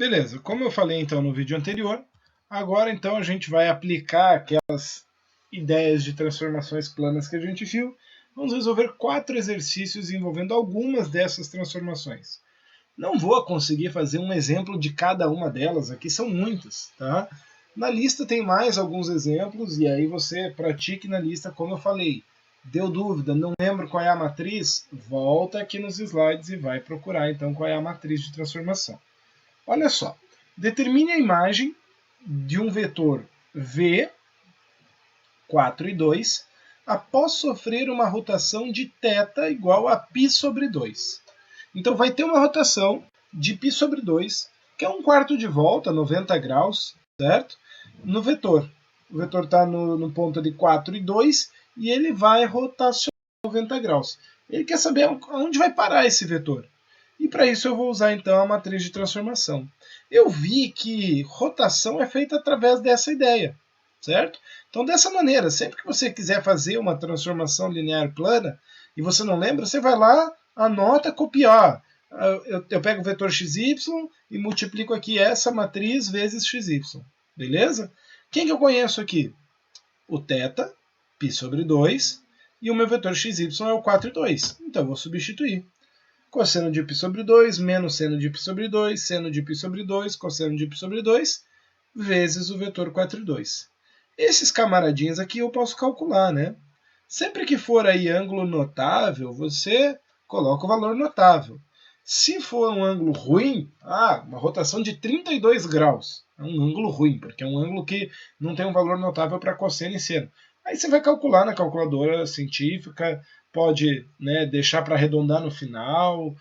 Beleza, como eu falei então no vídeo anterior, agora então a gente vai aplicar aquelas ideias de transformações planas que a gente viu. Vamos resolver 4 exercícios envolvendo algumas dessas transformações. Não vou conseguir fazer um exemplo de cada uma delas, aqui são muitas, tá? Na lista tem mais alguns exemplos e aí você pratique na lista, como eu falei. Deu dúvida, não lembro qual é a matriz? Volta aqui nos slides e vai procurar então qual é a matriz de transformação. Olha só, determine a imagem de um vetor v, 4 e 2, após sofrer uma rotação de θ igual a π sobre 2. Então vai ter uma rotação de π sobre 2, que é um quarto de volta, 90 graus, certo? No vetor. O vetor está no ponto de 4 e 2 e ele vai rotacionar 90 graus. Ele quer saber onde vai parar esse vetor. E para isso eu vou usar então a matriz de transformação. Eu vi que rotação é feita através dessa ideia, certo? Então dessa maneira, sempre que você quiser fazer uma transformação linear plana e você não lembra, você vai lá, anota, copiar. Eu pego o vetor xy e multiplico aqui essa matriz vezes xy. Beleza? Quem que eu conheço aqui? O θ, π sobre 2, e o meu vetor xy é o 4 e 2. Então eu vou substituir. Cosseno de π sobre 2, menos seno de π sobre 2, seno de π sobre 2, cosseno de π sobre 2, vezes o vetor 4 e 2. Esses camaradinhos aqui eu posso calcular, né? Sempre que for aí ângulo notável, você coloca o valor notável. Se for um ângulo ruim, uma rotação de 32 graus. É um ângulo ruim, porque é um ângulo que não tem um valor notável para cosseno e seno. Aí você vai calcular na calculadora científica, pode, né, deixar para arredondar no final.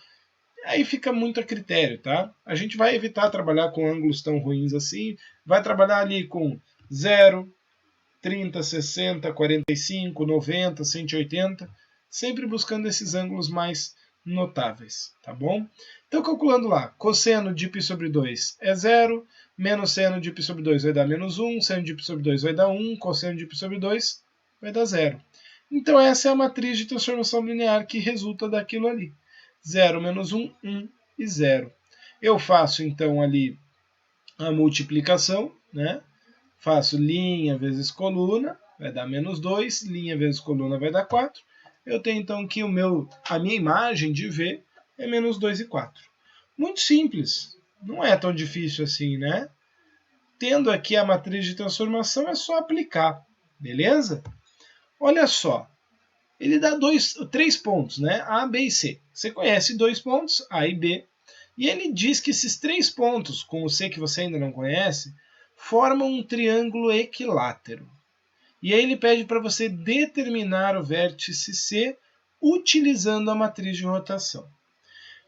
Aí fica muito a critério, tá? A gente vai evitar trabalhar com ângulos tão ruins assim, vai trabalhar ali com 0, 30, 60, 45, 90, 180, sempre buscando esses ângulos mais notáveis, tá bom? Então, calculando lá, cosseno de π sobre 2 é 0, menos seno de π sobre 2 vai dar menos 1, seno de π sobre 2 vai dar 1, cosseno de π sobre 2 vai dar 0. Então, essa é a matriz de transformação linear que resulta daquilo ali. 0 menos 1, 1 e 0. Eu faço, então, ali a multiplicação, né? Faço linha vezes coluna, vai dar menos 2, linha vezes coluna vai dar 4. Eu tenho então que a minha imagem de V é menos 2 e 4. Muito simples, não é tão difícil assim, né? Tendo aqui a matriz de transformação, é só aplicar, beleza? Olha só, ele dá 3 pontos, né? A, B e C. Você conhece 2 pontos, A e B, e ele diz que esses 3 pontos, com o C que você ainda não conhece, formam um triângulo equilátero. E aí ele pede para você determinar o vértice C utilizando a matriz de rotação.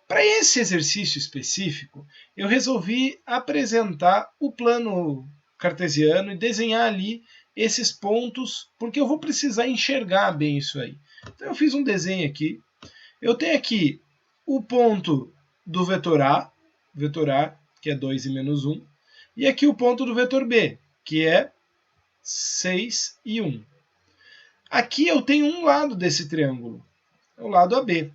Para esse exercício específico, eu resolvi apresentar o plano cartesiano e desenhar ali esses pontos, porque eu vou precisar enxergar bem isso aí. Então eu fiz um desenho aqui. Eu tenho aqui o ponto do vetor A, que é 2 e menos 1, e aqui o ponto do vetor B, que é 6 e 1. Aqui eu tenho um lado desse triângulo, o lado AB.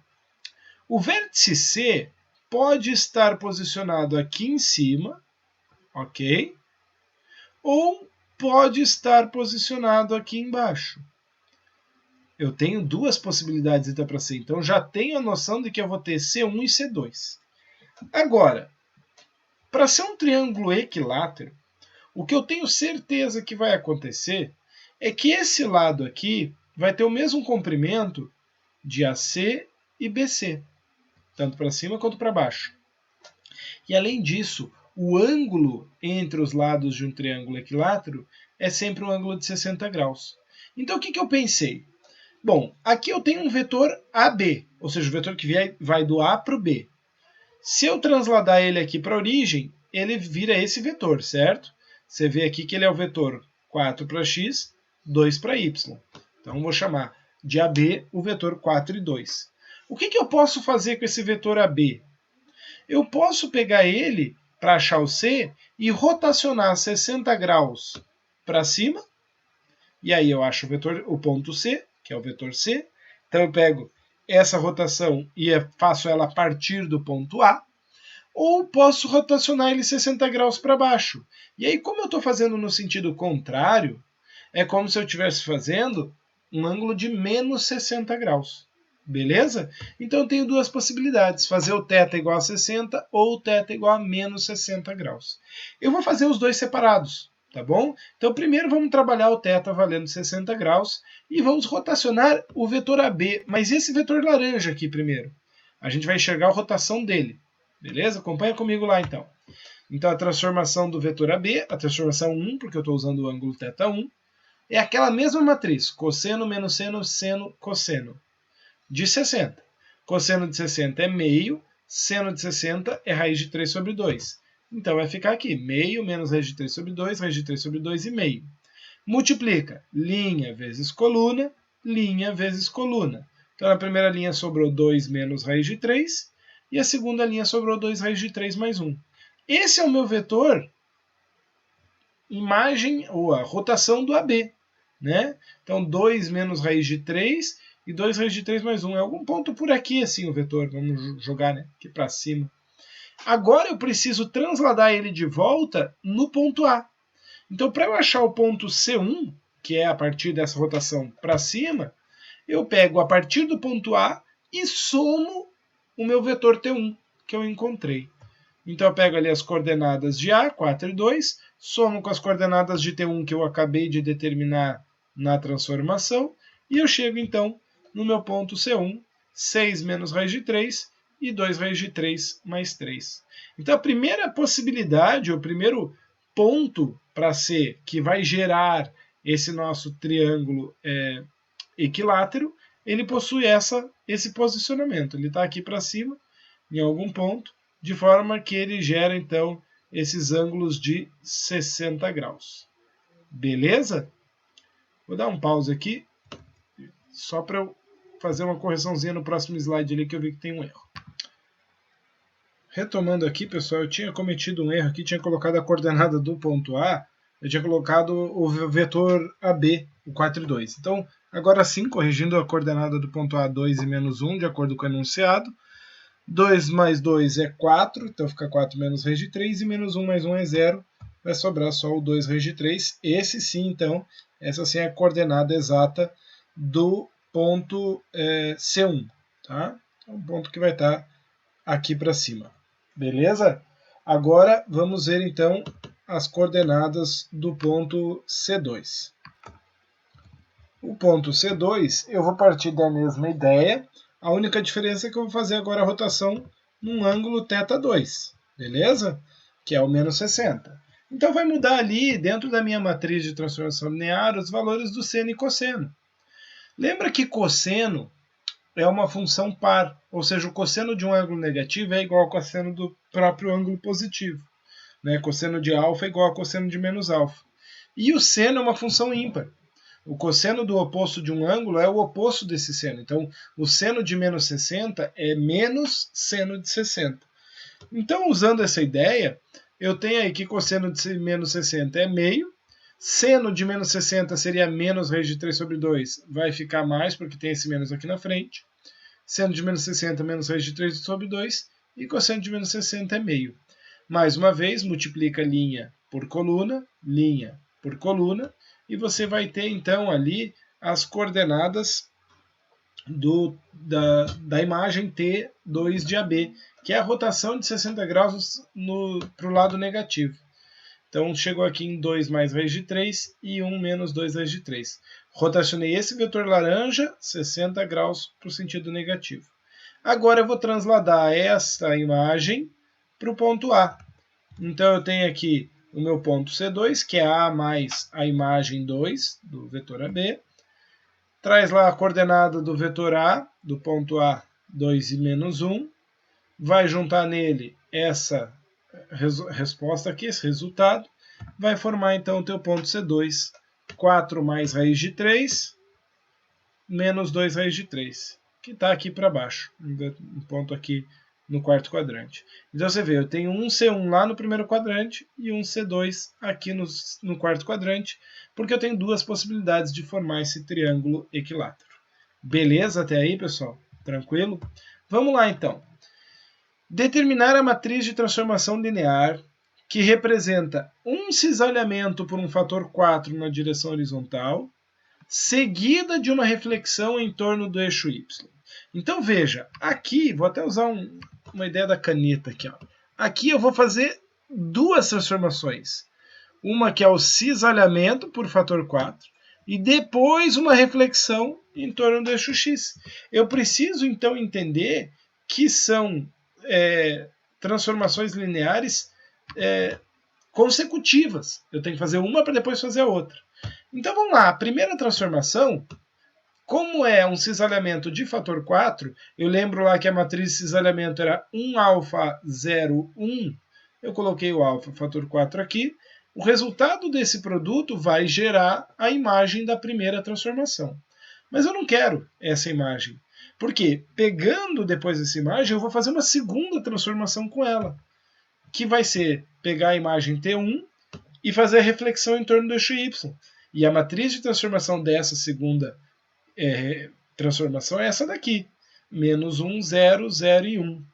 O vértice C pode estar posicionado aqui em cima, ok? Ou pode estar posicionado aqui embaixo. Eu tenho duas possibilidades então para C, então já tenho a noção de que eu vou ter C1 e C2. Agora, para ser um triângulo equilátero, o que eu tenho certeza que vai acontecer é que esse lado aqui vai ter o mesmo comprimento de AC e BC, tanto para cima quanto para baixo. E além disso, o ângulo entre os lados de um triângulo equilátero é sempre um ângulo de 60 graus. Então o que eu pensei? Bom, aqui eu tenho um vetor AB, ou seja, o vetor que vai do A para o B. Se eu transladar ele aqui para a origem, ele vira esse vetor, certo? Você vê aqui que ele é o vetor 4 para x, 2 para y. Então, vou chamar de AB o vetor 4 e 2. O que eu posso fazer com esse vetor AB? Eu posso pegar ele para achar o C e rotacionar 60 graus para cima, e aí eu acho o ponto C, que é o vetor C. Então eu pego essa rotação e faço ela a partir do ponto A. ou posso rotacionar ele 60 graus para baixo. E aí, como eu estou fazendo no sentido contrário, é como se eu estivesse fazendo um ângulo de menos 60 graus. Beleza? Então eu tenho duas possibilidades, fazer o θ igual a 60 ou o θ igual a menos 60 graus. Eu vou fazer os dois separados, tá bom? Então primeiro vamos trabalhar o θ valendo 60 graus e vamos rotacionar o vetor AB, mas esse vetor laranja aqui primeiro. A gente vai enxergar a rotação dele, beleza? Acompanha comigo lá então. Então a transformação do vetor AB, a transformação 1, porque eu estou usando o ângulo θ1, é aquela mesma matriz, cosseno menos seno, seno, cosseno, de 60. Cosseno de 60 é meio, seno de 60 é raiz de 3 sobre 2. Então vai ficar aqui, meio menos raiz de 3 sobre 2, raiz de 3 sobre 2 e meio. Multiplica linha vezes coluna vezes coluna. Então na primeira linha sobrou 2 menos raiz de 3, e a segunda linha sobrou 2 raiz de 3 mais 1. Esse é o meu vetor imagem, ou a rotação do AB. Né? Então 2 menos raiz de 3 e 2 raiz de 3 mais 1. É algum ponto por aqui assim o vetor, vamos jogar, né? Aqui para cima. Agora eu preciso transladar ele de volta no ponto A. Então para eu achar o ponto C1, que é a partir dessa rotação para cima, eu pego a partir do ponto A e somo o meu vetor T1 que eu encontrei. Então eu pego ali as coordenadas de A, 4 e 2, somo com as coordenadas de T1 que eu acabei de determinar na transformação, e eu chego então no meu ponto C1, 6 menos raiz de 3 e 2 raiz de 3 mais 3. Então a primeira possibilidade, o primeiro ponto para C que vai gerar esse nosso triângulo equilátero, ele possui esse posicionamento. Ele está aqui para cima, em algum ponto, de forma que ele gera, então, esses ângulos de 60 graus. Beleza? Vou dar um pause aqui, só para eu fazer uma correçãozinha no próximo slide ali, que eu vi que tem um erro. Retomando aqui, pessoal, eu tinha cometido um erro aqui, tinha colocado a coordenada do ponto A, eu tinha colocado o vetor AB, o 4 e 2. Então, agora sim, corrigindo a coordenada do ponto A, 2 e menos 1, de acordo com o enunciado, 2 mais 2 é 4, então fica 4 menos raiz de 3, e menos 1 mais 1 é 0, vai sobrar só o 2 raiz de 3. Esse sim, então, essa sim é a coordenada exata do ponto C1, tá? É um ponto que vai estar aqui para cima. Beleza? Agora vamos ver então as coordenadas do ponto C2. O ponto C2, eu vou partir da mesma ideia, a única diferença é que eu vou fazer agora a rotação num ângulo θ2, beleza? Que é o menos 60. Então vai mudar ali, dentro da minha matriz de transformação linear, os valores do seno e cosseno. Lembra que cosseno é uma função par, ou seja, o cosseno de um ângulo negativo é igual ao cosseno do próprio ângulo positivo. Né? Cosseno de alfa é igual a cosseno de menos alfa. E o seno é uma função ímpar. O cosseno do oposto de um ângulo é o oposto desse seno. Então, o seno de menos 60 é menos seno de 60. Então, usando essa ideia, eu tenho aí que cosseno de menos 60 é meio, seno de menos 60 seria menos raiz de 3 sobre 2, vai ficar mais, porque tem esse menos aqui na frente. Seno de menos 60 menos raiz de 3 sobre 2, e cosseno de menos 60 é meio. Mais uma vez, multiplica linha por coluna, e você vai ter então ali as coordenadas da imagem T2 de AB, que é a rotação de 60 graus para o lado negativo. Então chegou aqui em 2 mais raiz de 3 e 1 menos 2 raiz de 3. Rotacionei esse vetor laranja 60 graus para o sentido negativo. Agora eu vou transladar essa imagem para o ponto A. Então eu tenho aqui o meu ponto C2, que é A mais a imagem 2 do vetor AB. Traz lá a coordenada do vetor A, do ponto A, 2 e menos 1. Vai juntar nele essa resposta aqui, esse resultado. Vai formar então o teu ponto C2, 4 mais raiz de 3, menos 2 raiz de 3, que está aqui para baixo, um ponto aqui no quarto quadrante. Então você vê, eu tenho um C1 lá no primeiro quadrante e um C2 aqui no quarto quadrante, porque eu tenho duas possibilidades de formar esse triângulo equilátero. Beleza até aí, pessoal? Tranquilo? Vamos lá então. Determinar a matriz de transformação linear que representa um cisalhamento por um fator 4 na direção horizontal, seguida de uma reflexão em torno do eixo y. Então veja, aqui, vou até usar uma ideia da caneta aqui. Ó. Aqui eu vou fazer duas transformações. Uma que é o cisalhamento por fator 4 e depois uma reflexão em torno do eixo x. Eu preciso então entender que são transformações lineares consecutivas. Eu tenho que fazer uma para depois fazer a outra. Então vamos lá, a primeira transformação, como é um cisalhamento de fator 4, eu lembro lá que a matriz de cisalhamento era 1 alfa 0, 1, eu coloquei o alfa fator 4 aqui, o resultado desse produto vai gerar a imagem da primeira transformação. Mas eu não quero essa imagem, porque pegando depois dessa imagem, eu vou fazer uma segunda transformação com ela, que vai ser pegar a imagem T1 e fazer a reflexão em torno do eixo Y. E a matriz de transformação dessa segunda transformação é essa daqui, menos 1, 0, 0 e 1,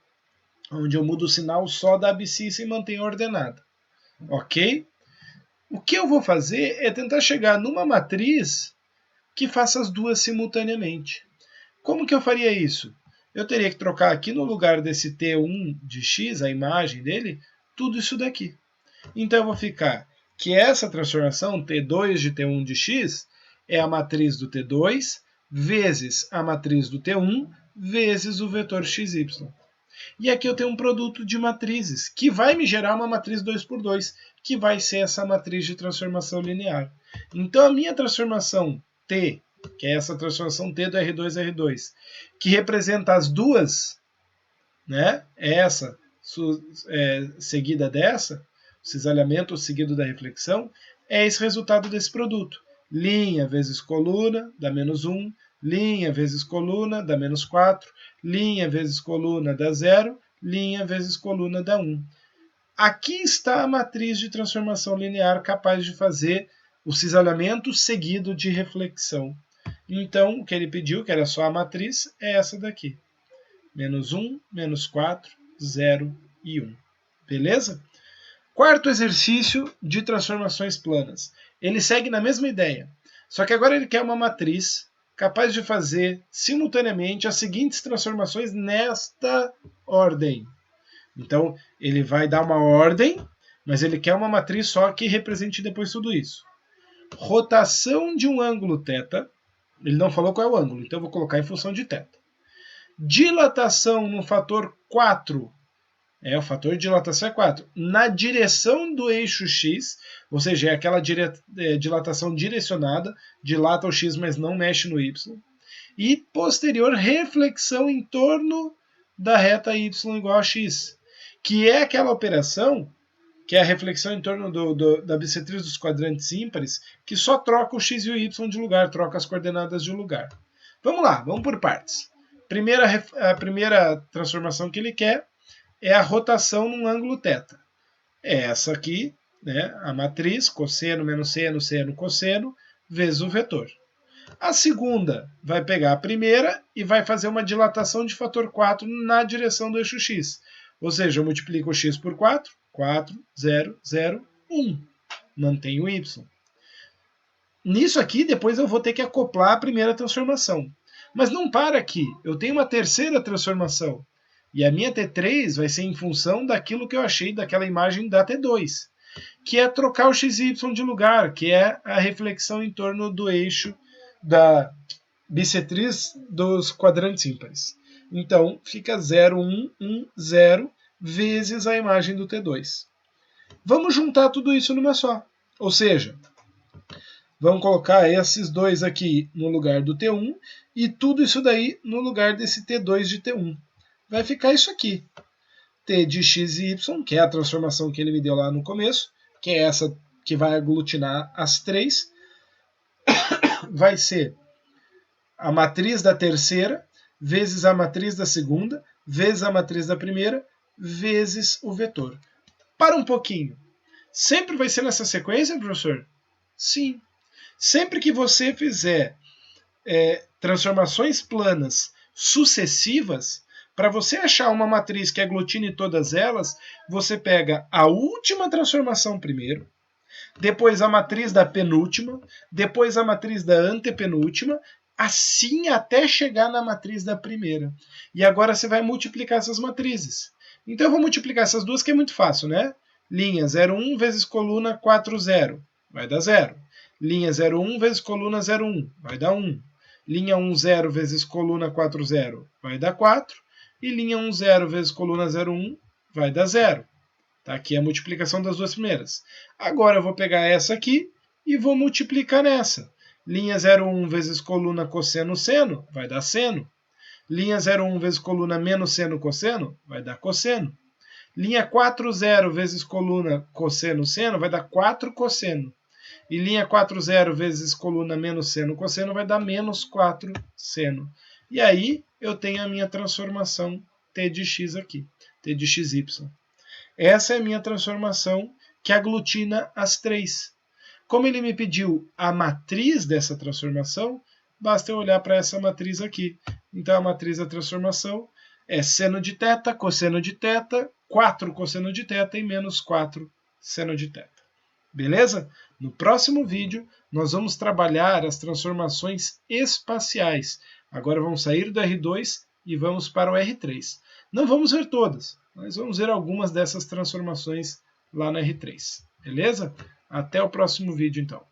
onde eu mudo o sinal só da abscissa e mantenho a ordenada. Ok? O que eu vou fazer é tentar chegar numa matriz que faça as duas simultaneamente. Como que eu faria isso? Eu teria que trocar aqui no lugar desse T1 de x, a imagem dele, tudo isso daqui. Então eu vou ficar que essa transformação, T2 de T1 de x, é a matriz do T2 vezes a matriz do T1 vezes o vetor xy. E aqui eu tenho um produto de matrizes, que vai me gerar uma matriz 2×2, que vai ser essa matriz de transformação linear. Então a minha transformação T, que é essa transformação T do R2 R2, que representa as duas, né? Essa seguida dessa, o cisalhamento seguido da reflexão, é esse resultado desse produto. Linha vezes coluna dá menos 1, linha vezes coluna dá menos 4, linha vezes coluna dá 0, linha vezes coluna dá 1. Aqui está a matriz de transformação linear capaz de fazer o cisalhamento seguido de reflexão. Então, o que ele pediu, que era só a matriz, é essa daqui. Menos 1, menos 4, 0 e 1. Beleza? Quarto exercício de transformações planas. Ele segue na mesma ideia, só que agora ele quer uma matriz capaz de fazer simultaneamente as seguintes transformações nesta ordem. Então, ele vai dar uma ordem, mas ele quer uma matriz só que represente depois tudo isso. Rotação de um ângulo θ, ele não falou qual é o ângulo, então eu vou colocar em função de θ. Dilatação no fator 4, o fator de dilatação é 4, na direção do eixo x, ou seja, é aquela dilatação direcionada, dilata o x, mas não mexe no y. E posterior reflexão em torno da reta y igual a x, que é aquela operação, que é a reflexão em torno da bissetriz dos quadrantes ímpares, que só troca o x e o y de lugar, troca as coordenadas de lugar. Vamos lá, vamos por partes. A primeira transformação que ele quer é a rotação num ângulo θ. É essa aqui, né, a matriz, cosseno menos seno, seno, cosseno, vezes o vetor. A segunda vai pegar a primeira e vai fazer uma dilatação de fator 4 na direção do eixo x. Ou seja, eu multiplico o x por 4, 4, 0, 0, 1. Mantenho o y. Nisso aqui, depois eu vou ter que acoplar a primeira transformação. Mas não para aqui, eu tenho uma terceira transformação. E a minha T3 vai ser em função daquilo que eu achei daquela imagem da T2, que é trocar o x e y de lugar, que é a reflexão em torno do eixo da bissetriz dos quadrantes ímpares. Então, fica 0, 1, 1, 0, vezes a imagem do T2. Vamos juntar tudo isso numa só. Ou seja, vamos colocar esses dois aqui no lugar do T1 e tudo isso daí no lugar desse T2 de T1. Vai ficar isso aqui. T de x e y, que é a transformação que ele me deu lá no começo, que é essa que vai aglutinar as três, vai ser a matriz da terceira, vezes a matriz da segunda, vezes a matriz da primeira, vezes o vetor. Para um pouquinho. Sempre vai ser nessa sequência, professor? Sim. Sempre que você fizer transformações planas sucessivas, Para você achar uma matriz que aglutine todas elas, você pega a última transformação primeiro, depois a matriz da penúltima, depois a matriz da antepenúltima, assim até chegar na matriz da primeira. E agora você vai multiplicar essas matrizes. Então eu vou multiplicar essas duas, que é muito fácil, né? Linha 0,1 vezes coluna 4,0, vai dar 0. Linha 0,1 vezes coluna 0,1, vai dar 1. Linha 1,0 vezes coluna 4,0, vai dar 4. E linha 1,0 vezes coluna 0,1, vai dar 0. Tá? Aqui é a multiplicação das duas primeiras. Agora eu vou pegar essa aqui e vou multiplicar nessa. Linha 0,1 vezes coluna cosseno seno, vai dar seno. Linha 0,1 vezes coluna menos seno cosseno, vai dar cosseno. Linha 4,0 vezes coluna cosseno seno, vai dar 4 cosseno. E linha 4,0 vezes coluna menos seno cosseno, vai dar menos 4 seno. E aí eu tenho a minha transformação t de x aqui, t de xy. Essa é a minha transformação que aglutina as três. Como ele me pediu a matriz dessa transformação, basta eu olhar para essa matriz aqui. Então a matriz da transformação é seno de θ, cosseno de θ, 4 cosseno de θ e menos 4 seno de θ. Beleza? No próximo vídeo, nós vamos trabalhar as transformações espaciais. Agora vamos sair do R2 e vamos para o R3. Não vamos ver todas, mas vamos ver algumas dessas transformações lá no R3. Beleza? Até o próximo vídeo, então.